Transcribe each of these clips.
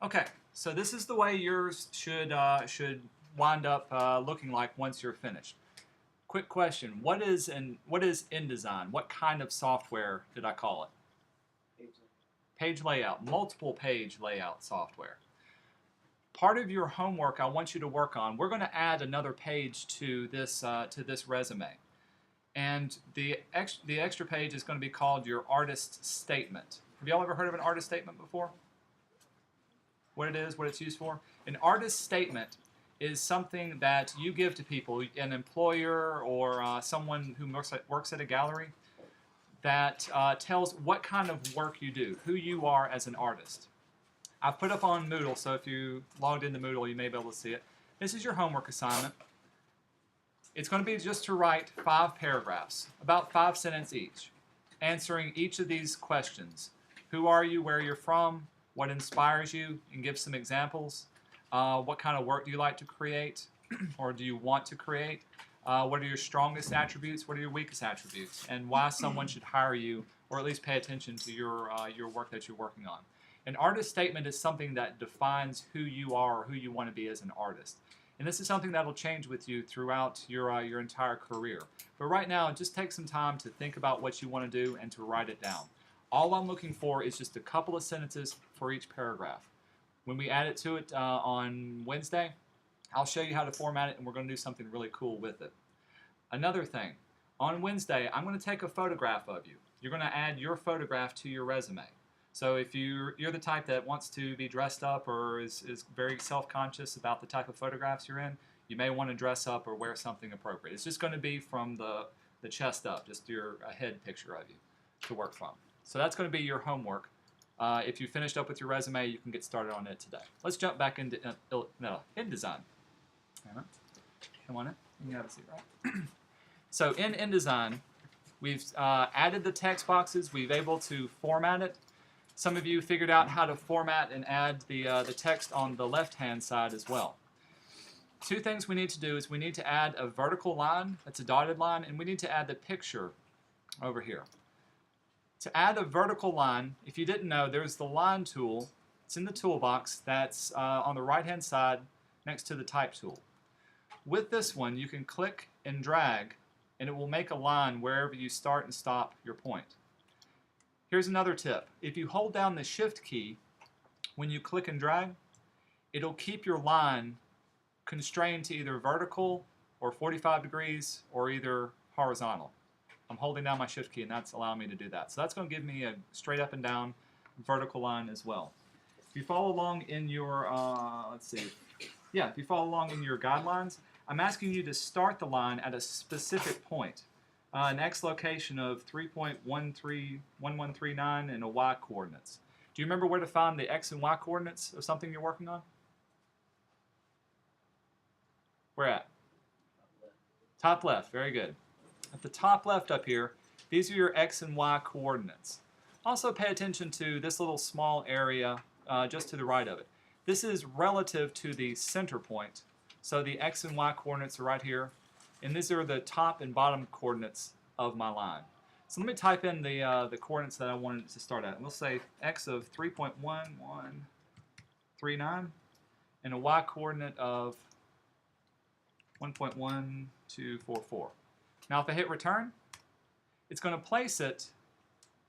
Okay, so this is the way yours should wind up looking like once you're finished. Quick question: what is InDesign? What kind of software did I call it? Page layout, multiple page layout software. Part of your homework I want you to work on. We're going to add another page to this resume, and the extra page is going to be called your artist statement. Have y'all ever heard of an artist statement before? What it is, what it's used for? An artist statement is something that you give to people, an employer or someone who works at a gallery, that tells what kind of work you do, who you are as an artist. I've put up on Moodle, so if you logged into Moodle, you may be able to see it. This is your homework assignment. It's going to be just to write 5 paragraphs, about 5 sentences each, answering each of these questions. Who are you, where you're from, what inspires you, and give some examples. What kind of work do you like to create, or do you want to create? What are your strongest attributes? What are your weakest attributes? And why someone should hire you, or at least pay attention to your work that you're working on. An artist statement is something that defines who you are or who you want to be as an artist. And this is something that will change with you throughout your entire career. But right now, just take some time to think about what you want to do and to write it down. All I'm looking for is just a couple of sentences for each paragraph. When we add it to it on Wednesday, I'll show you how to format it, and we're going to do something really cool with it. Another thing, on Wednesday, I'm going to take a photograph of you. You're going to add your photograph to your resume. So if you're the type that wants to be dressed up or is very self-conscious about the type of photographs you're in, you may want to dress up or wear something appropriate. It's just going to be from the chest up, just a head picture of you to work from. So that's going to be your homework. If you finished up with your resume, you can get started on it today. Let's jump back into InDesign. Come on in. You can have a seat, right? So in InDesign, we've added the text boxes. We've able to format it. Some of you figured out how to format and add the text on the left-hand side as well. 2 things we need to do is we need to add a vertical line, that's a dotted line, and we need to add the picture over here. To add a vertical line, if you didn't know, there's the line tool. It's in the toolbox that's on the right-hand side next to the type tool. With this one, you can click and drag, and it will make a line wherever you start and stop your point. Here's another tip. If you hold down the Shift key when you click and drag, it'll keep your line constrained to either vertical or 45 degrees or either horizontal. I'm holding down my Shift key, and that's allowing me to do that. So that's going to give me a straight up and down vertical line as well. If you follow along in your, if you follow along in your guidelines, I'm asking you to start the line at a specific point. An X location of 3.131139 and a Y coordinates. Do you remember where to find the X and Y coordinates of something you're working on? Where at? Top left, very good. At the top left up here, these are your X and Y coordinates. Also pay attention to this little small area just to the right of it. This is relative to the center point. So the X and Y coordinates are right here. And these are the top and bottom coordinates of my line. So let me type in the coordinates that I wanted it to start at. And we'll say X of 3.1139 and a Y coordinate of 1.1244. Now if I hit return, it's going to place it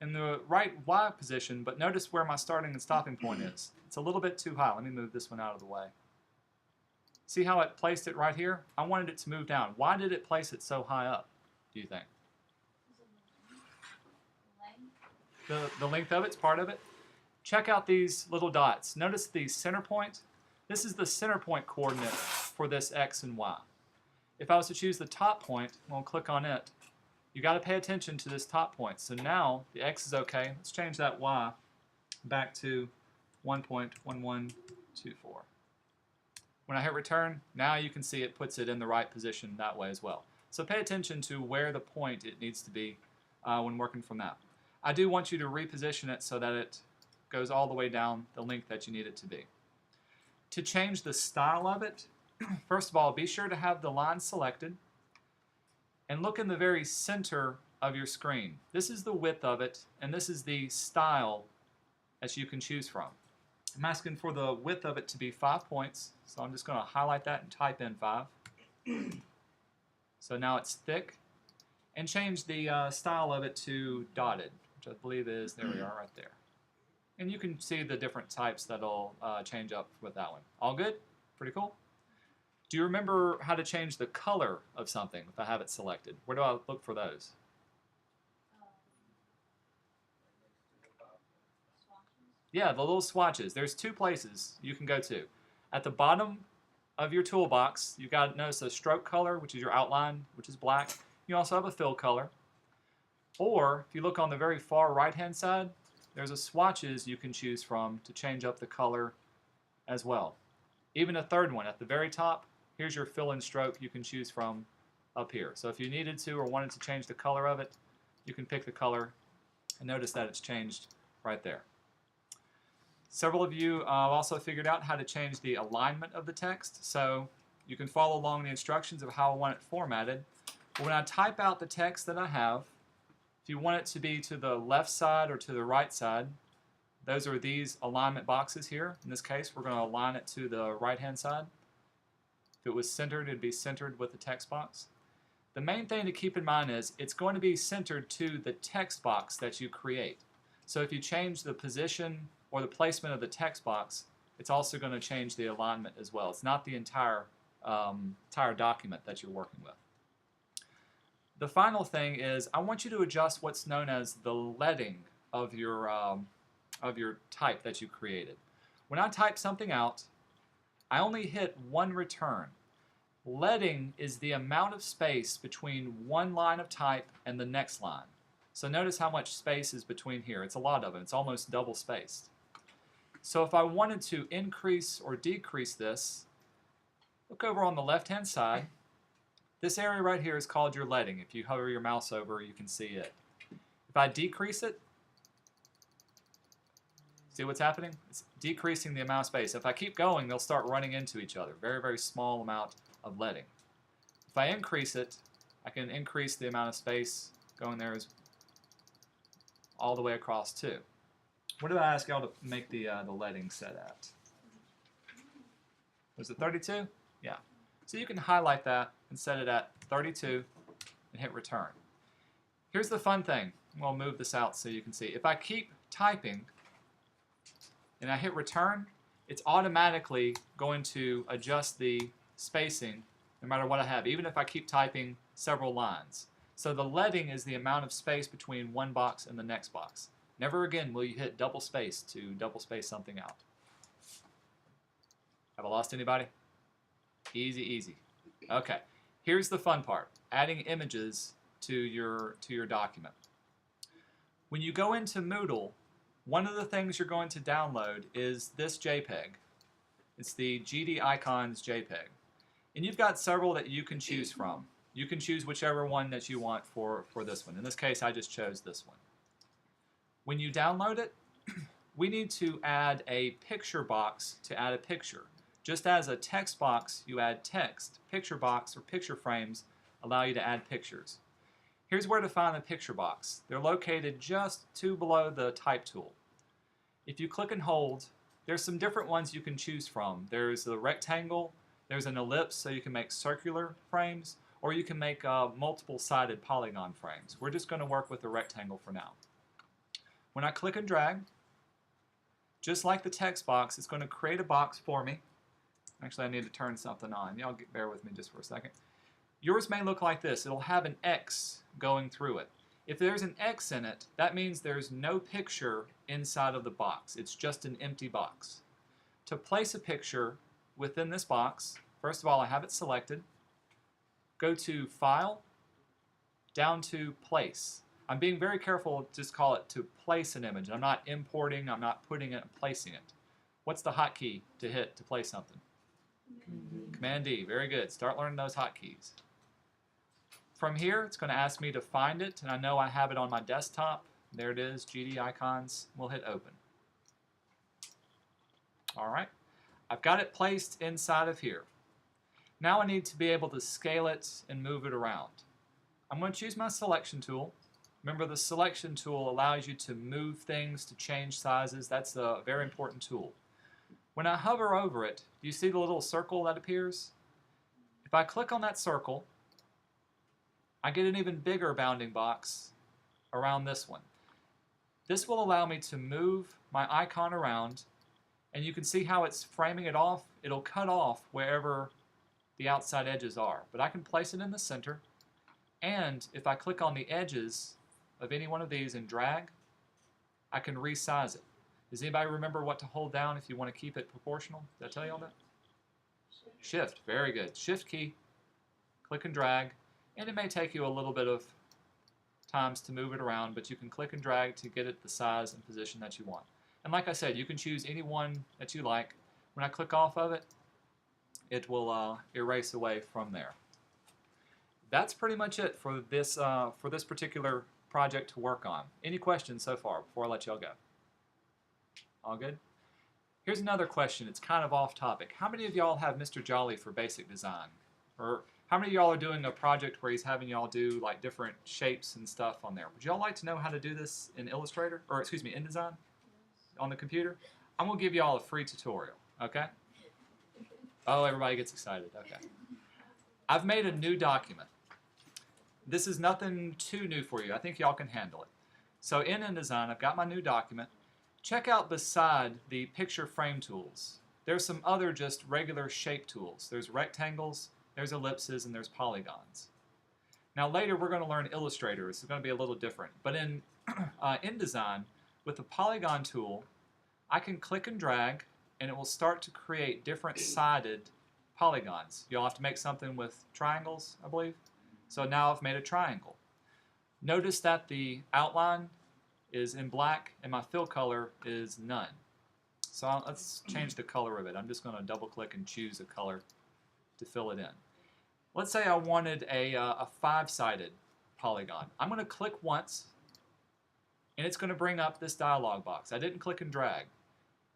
in the right Y position, but notice where my starting and stopping point is. It's a little bit too high. Let me move this one out of the way. See how it placed it right here? I wanted it to move down. Why did it place it so high up, do you think? The length of it's part of it. Check out these little dots. Notice the center point. This is the center point coordinate for this X and Y. If I was to choose the top point, we'll click on it. You got to pay attention to this top point. So now the X is okay. Let's change that Y back to 1.1124. When I hit return, now you can see it puts it in the right position that way as well. So pay attention to where the point it needs to be when working from that. I do want you to reposition it so that it goes all the way down the length that you need it to be. To change the style of it, first of all, be sure to have the line selected and look in the very center of your screen. This is the width of it, and this is the style that you can choose from. I'm asking for the width of it to be 5 points, so I'm just going to highlight that and type in 5. So now it's thick, and change the style of it to dotted, which I believe is, there we are right there. And you can see the different types that'll change up with that one. All good? Pretty cool? Do you remember how to change the color of something if I have it selected? Where do I look for those? Yeah, the little swatches. There's 2 places you can go to. At the bottom of your toolbox, you've got to notice a stroke color, which is your outline, which is black. You also have a fill color. Or if you look on the very far right-hand side, there's a swatches you can choose from to change up the color as well. Even a third one at the very top, here's your fill and stroke you can choose from up here. So if you needed to or wanted to change the color of it, you can pick the color and notice that it's changed right there. Several of you also figured out how to change the alignment of the text, so you can follow along the instructions of how I want it formatted. But when I type out the text that I have, if you want it to be to the left side or to the right side, those are these alignment boxes here. In this case, we're going to align it to the right-hand side. If it was centered, it would be centered with the text box. The main thing to keep in mind is it's going to be centered to the text box that you create. So if you change the position or the placement of the text box, it's also going to change the alignment as well. It's not the entire document that you're working with. The final thing is I want you to adjust what's known as the leading of your type that you created. When I type something out, I only hit one return. Leading is the amount of space between one line of type and the next line. So notice how much space is between here. It's a lot of it. It's almost double spaced. So if I wanted to increase or decrease this, look over on the left-hand side. This area right here is called your leading. If you hover your mouse over, you can see it. If I decrease it, see what's happening? It's decreasing the amount of space. If I keep going, they'll start running into each other. Very, very small amount of leading. If I increase it, I can increase the amount of space going there all the way across too. What did I ask y'all to make the leading set at? Was it 32? Yeah. So you can highlight that and set it at 32 and hit return. Here's the fun thing. We'll move this out so you can see. If I keep typing and I hit return, it's automatically going to adjust the spacing no matter what I have, even if I keep typing several lines. So the leading is the amount of space between one box and the next box. Never again will you hit double space to double space something out. Have I lost anybody? Easy, easy. Okay, here's the fun part, adding images to your document. When you go into Moodle, one of the things you're going to download is this JPEG. It's the GD Icons JPEG. And you've got several that you can choose from. You can choose whichever one that you want for this one. In this case, I just chose this one. When you download it, we need to add a picture box to add a picture. Just as a text box, you add text. Picture box or picture frames allow you to add pictures. Here's where to find the picture box. They're located just 2 below the type tool. If you click and hold, there's some different ones you can choose from. There's a rectangle, there's an ellipse, so you can make circular frames, or you can make multiple-sided polygon frames. We're just going to work with the rectangle for now. When I click and drag, just like the text box, it's going to create a box for me. Actually, I need to turn something on. Y'all bear with me just for a second. Yours may look like this. It'll have an X going through it. If there's an X in it, that means there's no picture inside of the box. It's just an empty box. To place a picture within this box, first of all, I have it selected. Go to File, down to Place. I'm being very careful to just call it to place an image. I'm not importing, I'm not putting it and placing it. What's the hotkey to hit to place something? Command D. Very good. Start learning those hotkeys. From here, it's going to ask me to find it, and I know I have it on my desktop. There it is, GD Icons. We'll hit Open. All right. I've got it placed inside of here. Now I need to be able to scale it and move it around. I'm going to choose my selection tool. Remember, the selection tool allows you to move things, to change sizes. That's a very important tool. When I hover over it, do you see the little circle that appears? If I click on that circle, I get an even bigger bounding box around this one. This will allow me to move my icon around, and you can see how it's framing it off. It'll cut off wherever the outside edges are, but I can place it in the center, and if I click on the edges of any one of these and drag, I can resize it. Does anybody remember what to hold down if you want to keep it proportional? Did I tell you all that? Shift, very good. Shift key, click and drag, and it may take you a little bit of times to move it around, but you can click and drag to get it the size and position that you want. And like I said, you can choose any one that you like. When I click off of it, it will erase away from there. That's pretty much it for this particular project to work on. Any questions so far before I let y'all go? All good? Here's another question. It's kind of off topic. How many of y'all have Mr. Jolly for basic design? Or how many of y'all are doing a project where he's having y'all do like different shapes and stuff on there? Would y'all like to know how to do this in Illustrator, or excuse me, InDesign on the computer? I'm going to give y'all a free tutorial, okay? Oh, everybody gets excited, okay. I've made a new document. This is nothing too new for you. I think y'all can handle it. So in InDesign, I've got my new document. Check out beside the picture frame tools. There's some other just regular shape tools. There's rectangles, there's ellipses, and there's polygons. Now later we're going to learn Illustrator. It's going to be a little different. But in InDesign, with the polygon tool, I can click and drag, and it will start to create different sided polygons. You'll have to make something with triangles, I believe. So now I've made a triangle. Notice that the outline is in black and my fill color is none. So let's change the color of it. I'm just going to double click and choose a color to fill it in. Let's say I wanted a five-sided polygon. I'm going to click once, and it's going to bring up this dialog box. I didn't click and drag.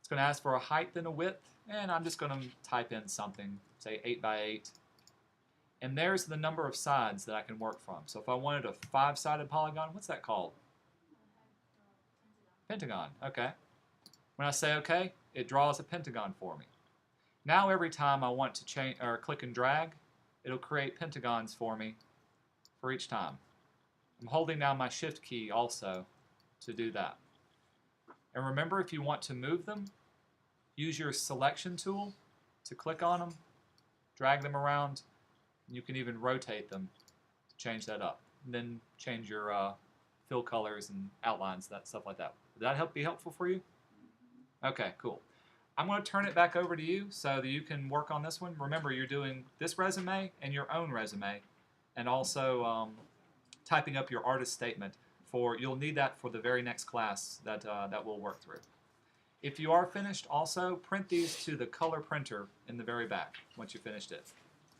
It's going to ask for a height and a width, and I'm just going to type in something, say 8 by 8. And there's the number of sides that I can work from. So if I wanted a five-sided polygon, what's that called? Pentagon, okay. When I say okay, it draws a pentagon for me. Now every time I want to change or click and drag, it'll create pentagons for me for each time. I'm holding down my shift key also to do that. And remember, if you want to move them, use your selection tool to click on them, drag them around, and you can even rotate them to change that up. And then change your fill colors and outlines, that stuff like that. Would that be helpful for you? Okay, cool. I'm going to turn it back over to you so that you can work on this one. Remember, you're doing this resume and your own resume, and also typing up your artist statement. You'll need that for the very next class that we'll work through. If you are finished, also print these to the color printer in the very back once you finished it.